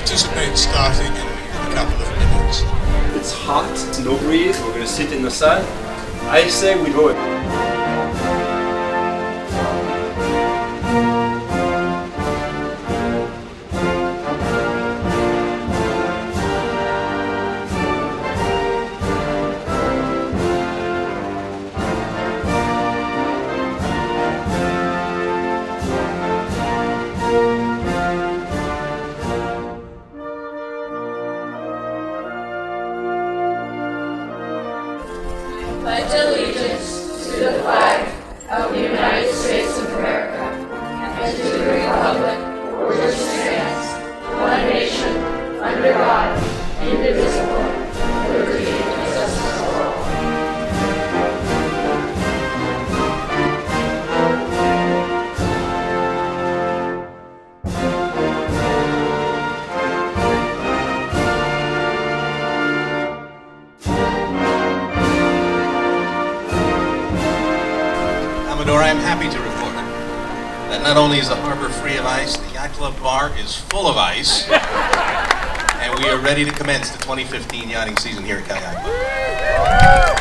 anticipate starting in a couple of minutes. It's hot, it's no breeze, we're going to sit in the sun. I say we do it. Pledge allegiance to the flag of the United States of America and to the republic for which it stands, one nation, under God, indivisible, with liberty and justice for all. I am happy to report that not only is the harbor free of ice, the Yacht Club bar is full of ice, and we are ready to commence the 2015 yachting season here at Yacht Club.